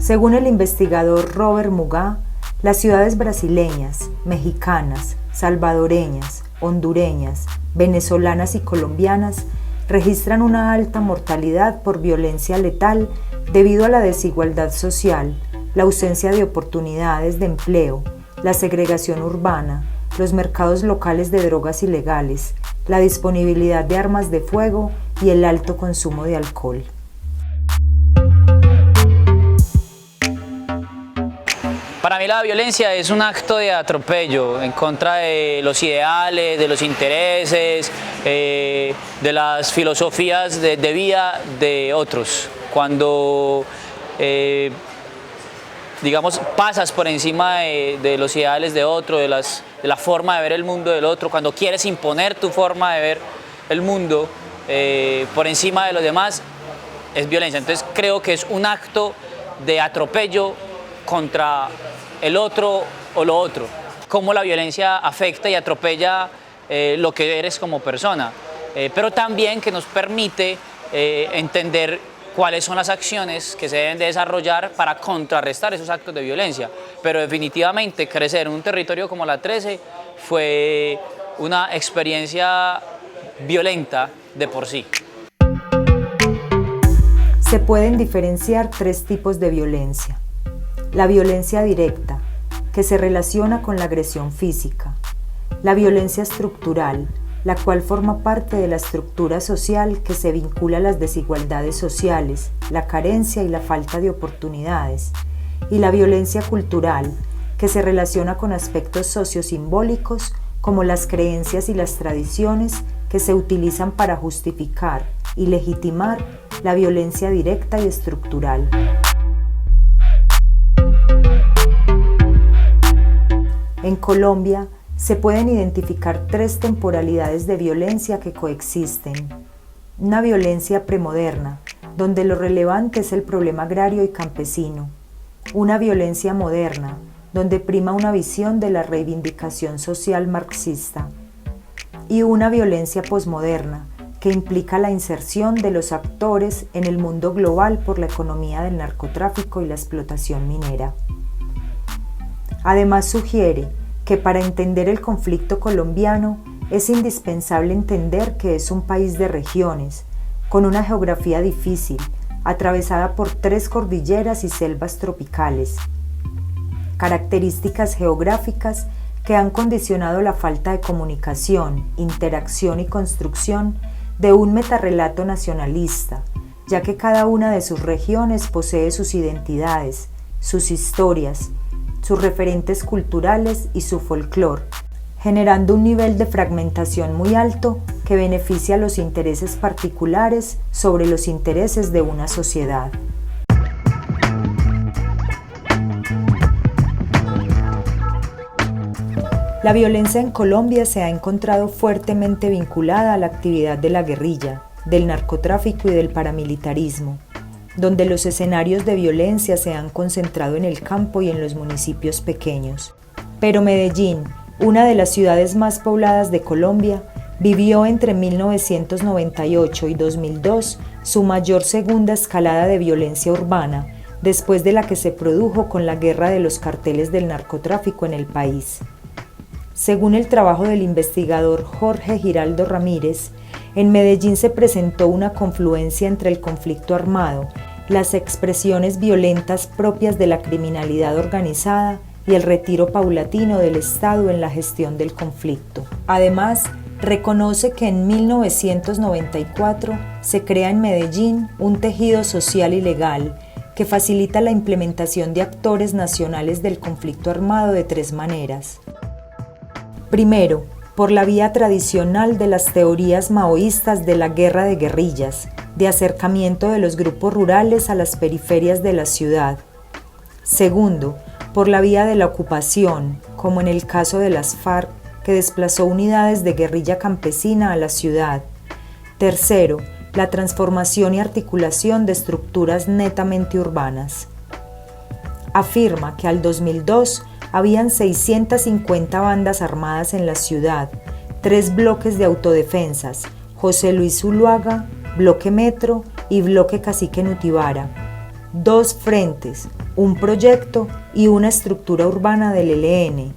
Según el investigador Robert Muga, las ciudades brasileñas, mexicanas, salvadoreñas, hondureñas, venezolanas y colombianas registran una alta mortalidad por violencia letal debido a la desigualdad social, la ausencia de oportunidades de empleo, la segregación urbana, los mercados locales de drogas ilegales, la disponibilidad de armas de fuego y el alto consumo de alcohol. Para mí la violencia es un acto de atropello en contra de los ideales, de los intereses, de las filosofías de vida de otros. Cuando digamos, pasas por encima de los ideales de otro, de la forma de ver el mundo del otro, cuando quieres imponer tu forma de ver el mundo por encima de los demás, es violencia. Entonces creo que es un acto de atropello contra el otro o lo otro. Cómo la violencia afecta y atropella lo que eres como persona, pero también que nos permite entender cuáles son las acciones que se deben de desarrollar para contrarrestar esos actos de violencia. Pero definitivamente crecer en un territorio como la 13 fue una experiencia violenta de por sí. Se pueden diferenciar tres tipos de violencia. La violencia directa, que se relaciona con la agresión física. La violencia estructural, la cual forma parte de la estructura social que se vincula a las desigualdades sociales, la carencia y la falta de oportunidades. Y la violencia cultural, que se relaciona con aspectos sociosimbólicos como las creencias y las tradiciones que se utilizan para justificar y legitimar la violencia directa y estructural. En Colombia se pueden identificar tres temporalidades de violencia que coexisten. Una violencia premoderna, donde lo relevante es el problema agrario y campesino. Una violencia moderna, donde prima una visión de la reivindicación social marxista. Y una violencia posmoderna, que implica la inserción de los actores en el mundo global por la economía del narcotráfico y la explotación minera. Además sugiere que para entender el conflicto colombiano es indispensable entender que es un país de regiones, con una geografía difícil, atravesada por 3 cordilleras y selvas tropicales. Características geográficas que han condicionado la falta de comunicación, interacción y construcción de un metarrelato nacionalista, ya que cada una de sus regiones posee sus identidades, sus historias, sus referentes culturales y su folclore, generando un nivel de fragmentación muy alto que beneficia a los intereses particulares sobre los intereses de una sociedad. La violencia en Colombia se ha encontrado fuertemente vinculada a la actividad de la guerrilla, del narcotráfico y del paramilitarismo, donde los escenarios de violencia se han concentrado en el campo y en los municipios pequeños. Pero Medellín, una de las ciudades más pobladas de Colombia, vivió entre 1998 y 2002 su mayor segunda escalada de violencia urbana, después de la que se produjo con la guerra de los carteles del narcotráfico en el país. Según el trabajo del investigador Jorge Giraldo Ramírez, en Medellín se presentó una confluencia entre el conflicto armado, las expresiones violentas propias de la criminalidad organizada y el retiro paulatino del Estado en la gestión del conflicto. Además, reconoce que en 1994 se crea en Medellín un tejido social y legal que facilita la implementación de actores nacionales del conflicto armado de 3 maneras. Primero, por la vía tradicional de las teorías maoístas de la guerra de guerrillas, de acercamiento de los grupos rurales a las periferias de la ciudad. Segundo, por la vía de la ocupación, como en el caso de las FARC, que desplazó unidades de guerrilla campesina a la ciudad. Tercero, la transformación y articulación de estructuras netamente urbanas. Afirma que al 2002 habían 650 bandas armadas en la ciudad, 3 bloques de autodefensas, José Luis Zuluaga, Bloque Metro y Bloque Cacique Nutibara, 2 frentes, un proyecto y una estructura urbana del ELN,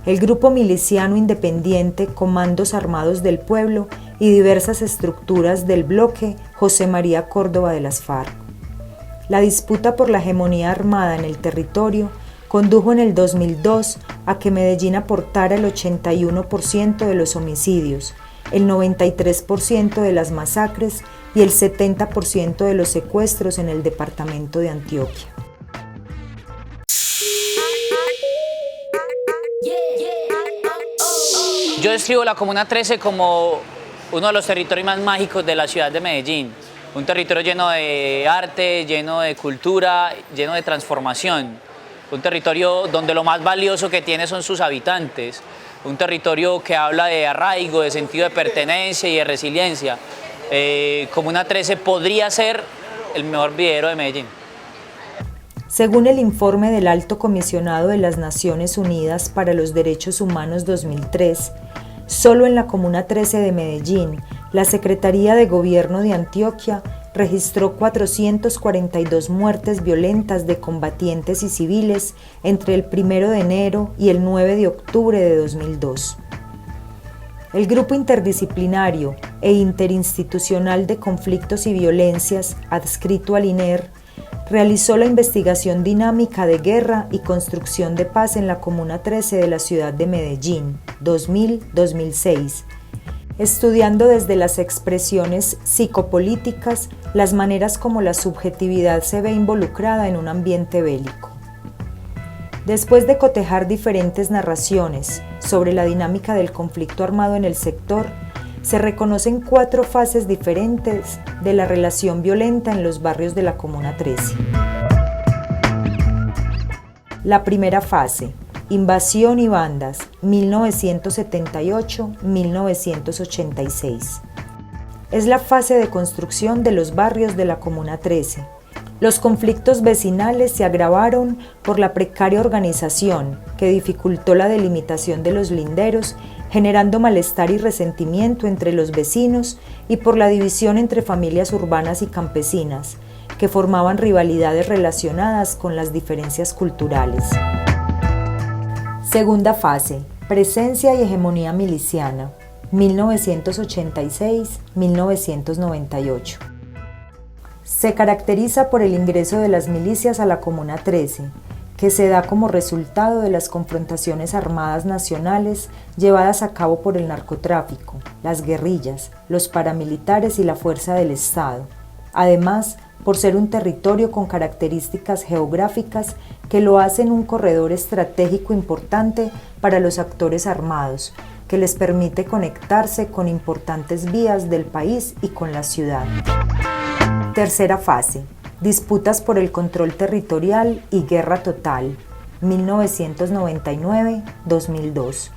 el grupo miliciano independiente Comandos Armados del Pueblo y diversas estructuras del bloque José María Córdoba de las FARC. La disputa por la hegemonía armada en el territorio condujo en el 2002 a que Medellín aportara el 81% de los homicidios, el 93% de las masacres y el 70% de los secuestros en el departamento de Antioquia. Yo describo la Comuna 13 como uno de los territorios más mágicos de la ciudad de Medellín. Un territorio lleno de arte, lleno de cultura, lleno de transformación. Un territorio donde lo más valioso que tiene son sus habitantes. Un territorio que habla de arraigo, de sentido de pertenencia y de resiliencia. Comuna 13 podría ser el mejor vivero de Medellín. Según el informe del Alto Comisionado de las Naciones Unidas para los Derechos Humanos 2003, solo en la Comuna 13 de Medellín, la Secretaría de Gobierno de Antioquia registró 442 muertes violentas de combatientes y civiles entre el 1 de enero y el 9 de octubre de 2002. El Grupo Interdisciplinario e Interinstitucional de Conflictos y Violencias, adscrito al INER, realizó la investigación dinámica de guerra y construcción de paz en la Comuna 13 de la ciudad de Medellín, 2000-2006, estudiando desde las expresiones psicopolíticas las maneras como la subjetividad se ve involucrada en un ambiente bélico. Después de cotejar diferentes narraciones sobre la dinámica del conflicto armado en el sector, se reconocen 4 fases diferentes de la relación violenta en los barrios de la Comuna 13. La primera fase, invasión y bandas, 1978-1986. Es la fase de construcción de los barrios de la Comuna 13. Los conflictos vecinales se agravaron por la precaria organización que dificultó la delimitación de los linderos, generando malestar y resentimiento entre los vecinos y por la división entre familias urbanas y campesinas, que formaban rivalidades relacionadas con las diferencias culturales. Segunda fase, presencia y hegemonía miliciana, 1986-1998. Se caracteriza por el ingreso de las milicias a la Comuna 13, que se da como resultado de las confrontaciones armadas nacionales llevadas a cabo por el narcotráfico, las guerrillas, los paramilitares y la fuerza del Estado. Además, por ser un territorio con características geográficas que lo hacen un corredor estratégico importante para los actores armados, que les permite conectarse con importantes vías del país y con la ciudad. Tercera fase, disputas por el control territorial y guerra total, 1999-2002.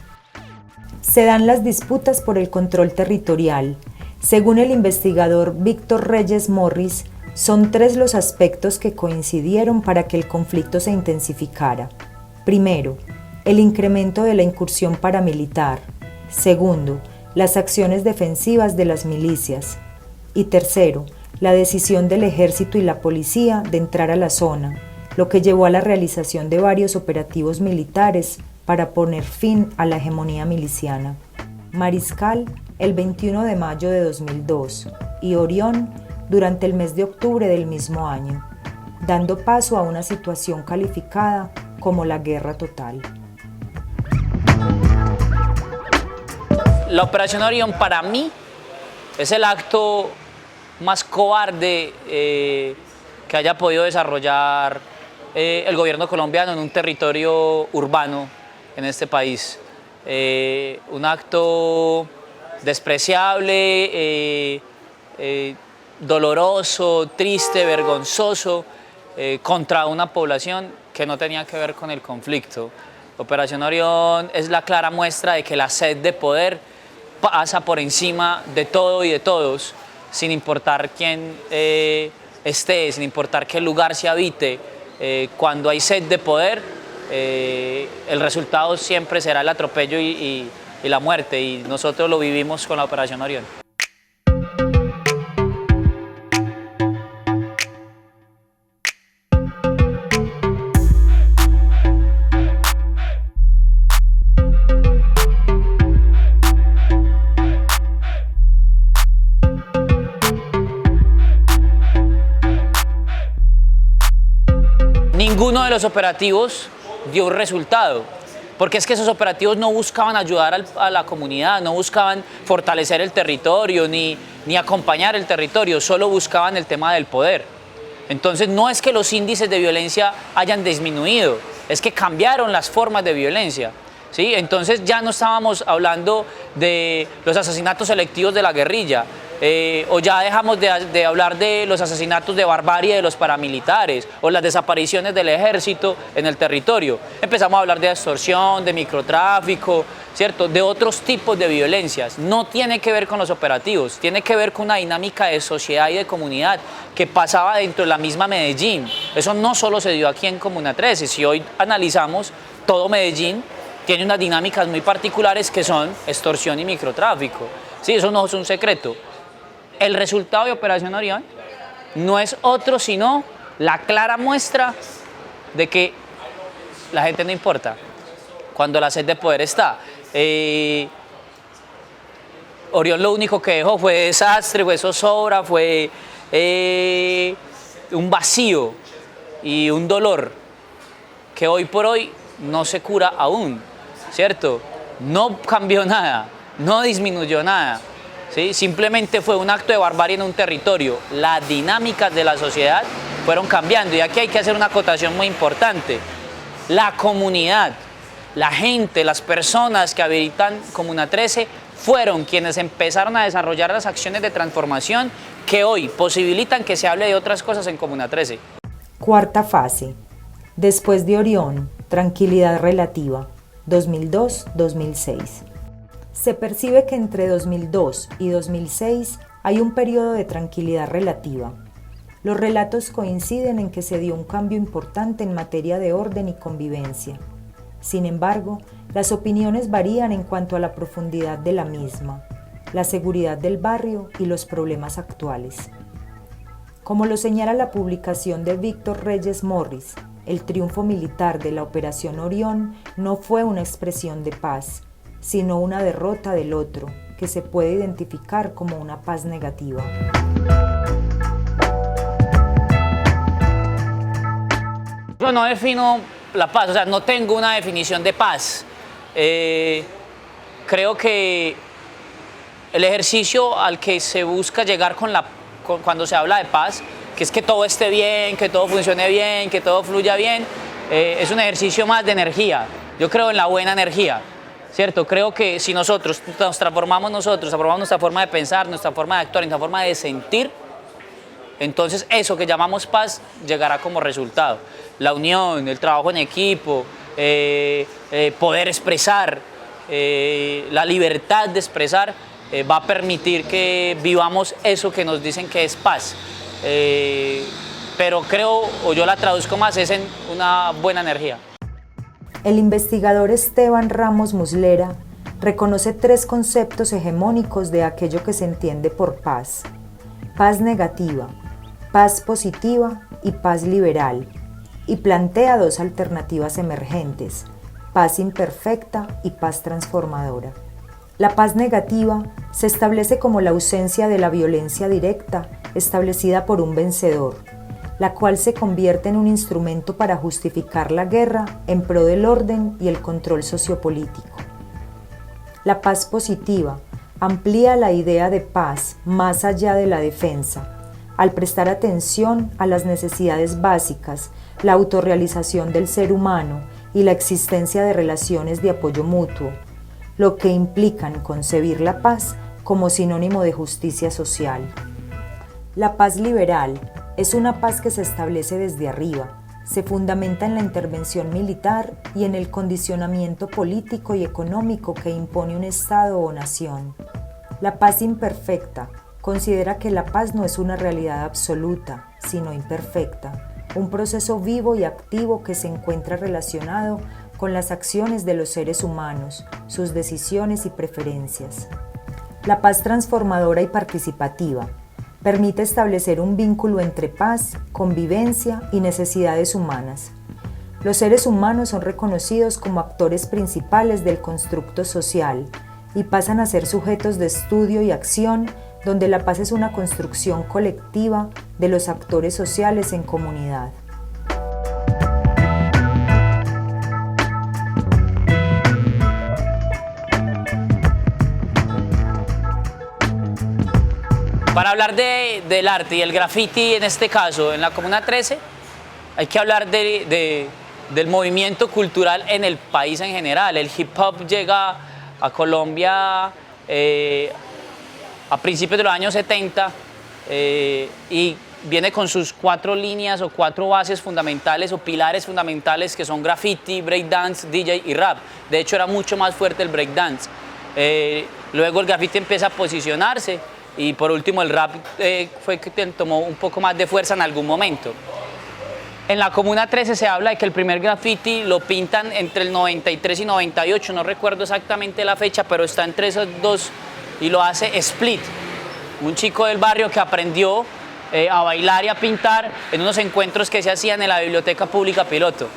Se dan las disputas por el control territorial. Según el investigador Víctor Reyes Morris, son 3 los aspectos que coincidieron para que el conflicto se intensificara. Primero, el incremento de la incursión paramilitar. Segundo, las acciones defensivas de las milicias. Y tercero, la decisión del ejército y la policía de entrar a la zona, lo que llevó a la realización de varios operativos militares para poner fin a la hegemonía miliciana. Mariscal, el 21 de mayo de 2002, y Orión, durante el mes de octubre del mismo año, dando paso a una situación calificada como la guerra total. La Operación Orión para mí es el acto más cobarde que haya podido desarrollar el gobierno colombiano en un territorio urbano en este país. Un acto despreciable, doloroso, triste, vergonzoso contra una población que no tenía que ver con el conflicto. Operación Orión es la clara muestra de que la sed de poder pasa por encima de todo y de todos, sin importar quién esté, sin importar qué lugar se habite. Cuando hay sed de poder, el resultado siempre será el atropello y la muerte, y nosotros lo vivimos con la Operación Orión. ninguno de los operativos dio un resultado, porque es que esos operativos no buscaban ayudar a la comunidad, no buscaban fortalecer el territorio ni acompañar el territorio, solo buscaban el tema del poder. Entonces no es que los índices de violencia hayan disminuido, es que cambiaron las formas de violencia. ¿Sí? Entonces ya no estábamos hablando de los asesinatos selectivos de la guerrilla, o ya dejamos de hablar de los asesinatos de barbarie de los paramilitares o las desapariciones del ejército en el territorio. Empezamos a hablar de extorsión, de microtráfico, ¿cierto? De otros tipos de violencias. No tiene que ver con los operativos, tiene que ver con una dinámica de sociedad y de comunidad que pasaba dentro de la misma Medellín. Eso no solo se dio aquí en Comuna 13, si hoy analizamos todo Medellín, tiene unas dinámicas muy particulares que son extorsión y microtráfico. Sí, eso no es un secreto. El resultado de Operación Orión no es otro sino la clara muestra de que la gente no importa cuando la sed de poder está. Orión lo único que dejó fue desastre, fue zozobra, fue un vacío y un dolor que hoy por hoy no se cura aún, ¿cierto? No cambió nada, no disminuyó nada, ¿sí? Simplemente fue un acto de barbarie en un territorio. Las dinámicas de la sociedad fueron cambiando y aquí hay que hacer una acotación muy importante. La comunidad, la gente, las personas que habitan Comuna 13 fueron quienes empezaron a desarrollar las acciones de transformación que hoy posibilitan que se hable de otras cosas en Comuna 13. Cuarta fase. Después de Orión, tranquilidad relativa, 2002-2006. Se percibe que entre 2002 y 2006 hay un periodo de tranquilidad relativa. Los relatos coinciden en que se dio un cambio importante en materia de orden y convivencia. Sin embargo, las opiniones varían en cuanto a la profundidad de la misma, la seguridad del barrio y los problemas actuales. Como lo señala la publicación de Víctor Reyes Morris, el triunfo militar de la Operación Orión no fue una expresión de paz, sino una derrota del otro, que se puede identificar como una paz negativa. Yo no defino la paz, o sea, no tengo una definición de paz. Creo que el ejercicio al que se busca llegar cuando se habla de paz, que es que todo esté bien, que todo funcione bien, que todo fluya bien, es un ejercicio más de energía. Yo creo en la buena energía, ¿cierto? Creo que si nosotros transformamos nuestra forma de pensar, nuestra forma de actuar, nuestra forma de sentir, entonces eso que llamamos paz llegará como resultado. La unión, el trabajo en equipo, poder expresar, la libertad de expresar va a permitir que vivamos eso que nos dicen que es paz. Pero creo, o yo la traduzco más, es en una buena energía. El investigador Esteban Ramos Muslera reconoce tres conceptos hegemónicos de aquello que se entiende por paz: paz negativa, paz positiva y paz liberal, y plantea dos alternativas emergentes: paz imperfecta y paz transformadora. La paz negativa se establece como la ausencia de la violencia directa establecida por un vencedor, la cual se convierte en un instrumento para justificar la guerra en pro del orden y el control sociopolítico. La paz positiva amplía la idea de paz más allá de la defensa, al prestar atención a las necesidades básicas, la autorrealización del ser humano y la existencia de relaciones de apoyo mutuo, lo que implican concebir la paz como sinónimo de justicia social. La paz liberal es una paz que se establece desde arriba, se fundamenta en la intervención militar y en el condicionamiento político y económico que impone un Estado o nación. La paz imperfecta considera que la paz no es una realidad absoluta, sino imperfecta, un proceso vivo y activo que se encuentra relacionado con las acciones de los seres humanos, sus decisiones y preferencias. La paz transformadora y participativa permite establecer un vínculo entre paz, convivencia y necesidades humanas. Los seres humanos son reconocidos como actores principales del constructo social y pasan a ser sujetos de estudio y acción, donde la paz es una construcción colectiva de los actores sociales en comunidad. Para hablar del arte y el graffiti en este caso, en la Comuna 13, hay que hablar del movimiento cultural en el país en general. El hip hop llega a Colombia a principios de los años 70 y viene con sus 4 líneas o 4 bases fundamentales o pilares fundamentales que son graffiti, breakdance, DJ y rap. De hecho era mucho más fuerte el breakdance. Luego el graffiti empieza a posicionarse y por último el rap fue que tomó un poco más de fuerza en algún momento. En la Comuna 13 se habla de que el primer graffiti lo pintan entre el 93 y 98, no recuerdo exactamente la fecha, pero está entre esos dos y lo hace Split, un chico del barrio que aprendió a bailar y a pintar en unos encuentros que se hacían en la Biblioteca Pública Piloto.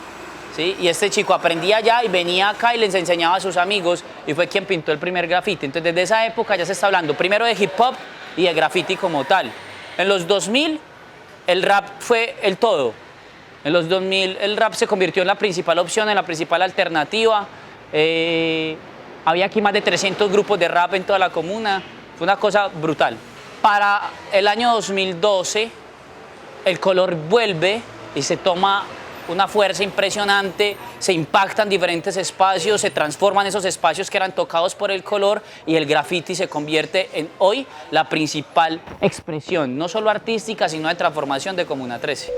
¿Sí? Y este chico aprendía allá y venía acá y les enseñaba a sus amigos y fue quien pintó el primer graffiti. Entonces desde esa época ya se está hablando primero de hip hop y de graffiti como tal. En los 2000 el rap fue el todo. En los 2000 el rap se convirtió en la principal opción, en la principal alternativa. Había aquí más de 300 grupos de rap en toda la comuna. Fue una cosa brutal. Para el año 2012 el color vuelve y se toma una fuerza impresionante, se impactan diferentes espacios, se transforman esos espacios que eran tocados por el color y el graffiti se convierte en hoy la principal expresión, no solo artística, sino de transformación de Comuna 13.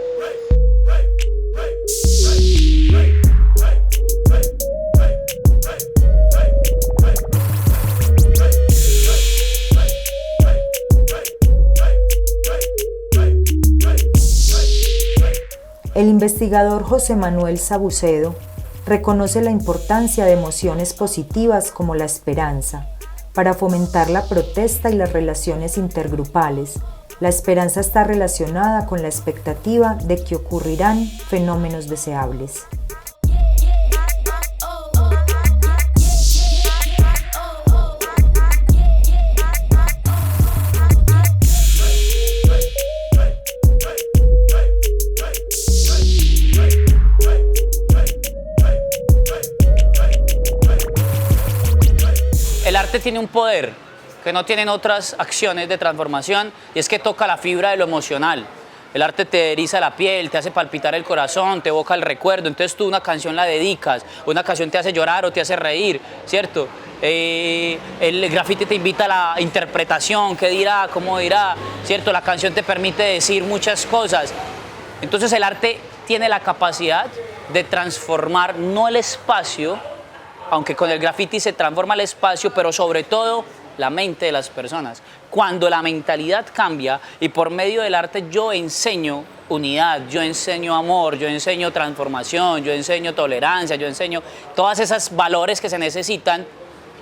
El investigador José Manuel Sabucedo reconoce la importancia de emociones positivas como la esperanza para fomentar la protesta y las relaciones intergrupales. La esperanza está relacionada con la expectativa de que ocurrirán fenómenos deseables. El arte tiene un poder que no tienen otras acciones de transformación y es que toca la fibra de lo emocional. El arte te eriza la piel, te hace palpitar el corazón, te evoca el recuerdo. Entonces tú una canción la dedicas, una canción te hace llorar o te hace reír, ¿cierto? El graffiti te invita a la interpretación, qué dirá, cómo dirá, ¿cierto? La canción te permite decir muchas cosas. Entonces el arte tiene la capacidad de transformar no el espacio, aunque con el graffiti se transforma el espacio, pero sobre todo la mente de las personas. Cuando la mentalidad cambia y por medio del arte yo enseño unidad, yo enseño amor, yo enseño transformación, yo enseño tolerancia, yo enseño todos esos valores que se necesitan,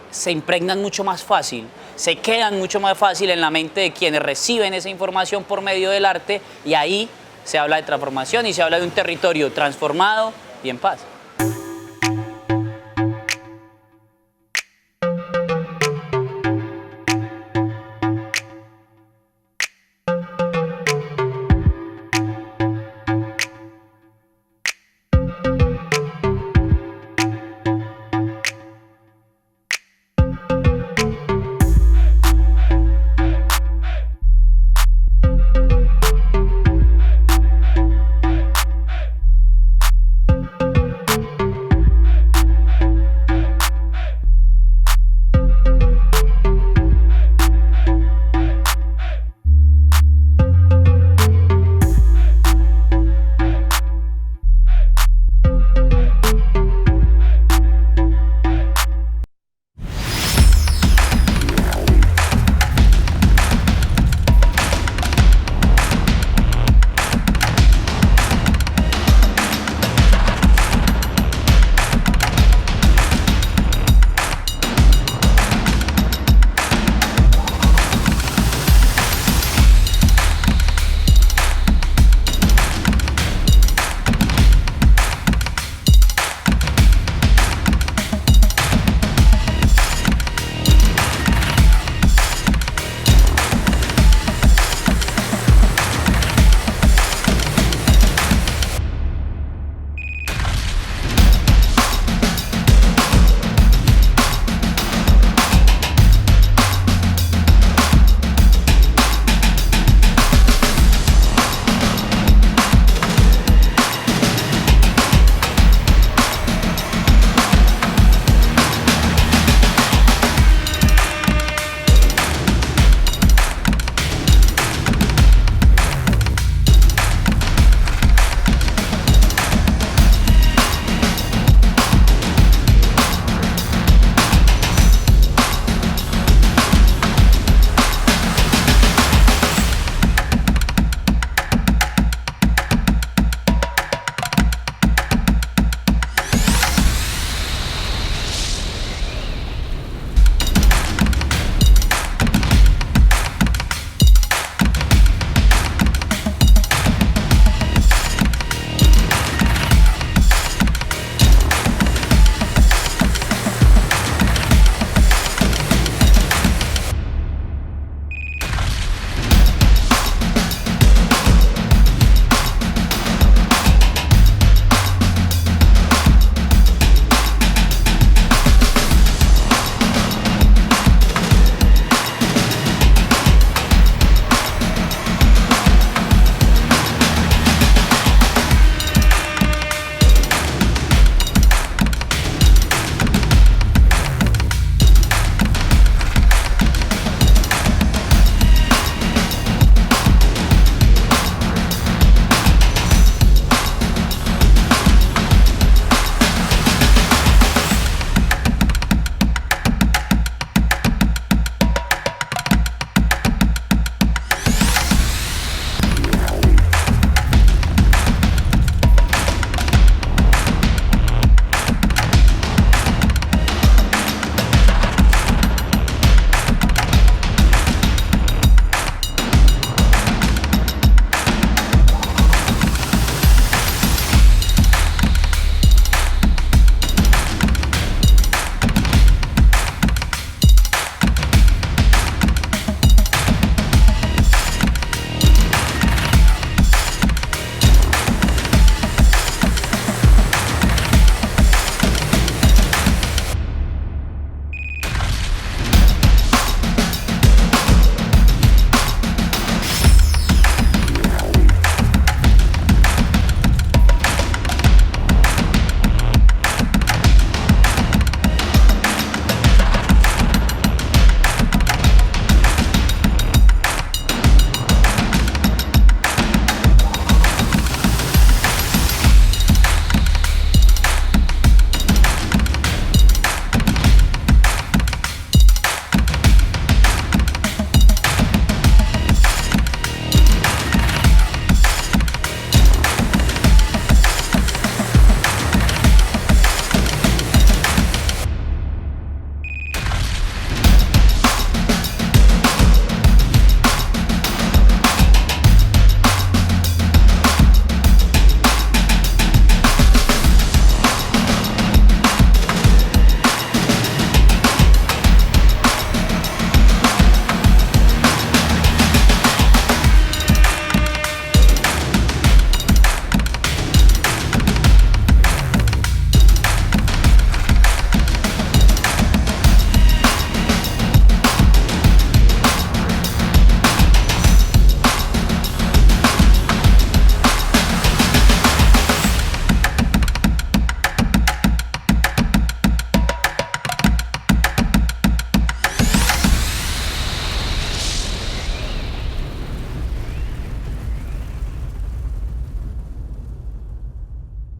se impregnan mucho más fácil, se quedan mucho más fácil en la mente de quienes reciben esa información por medio del arte y ahí se habla de transformación y se habla de un territorio transformado y en paz.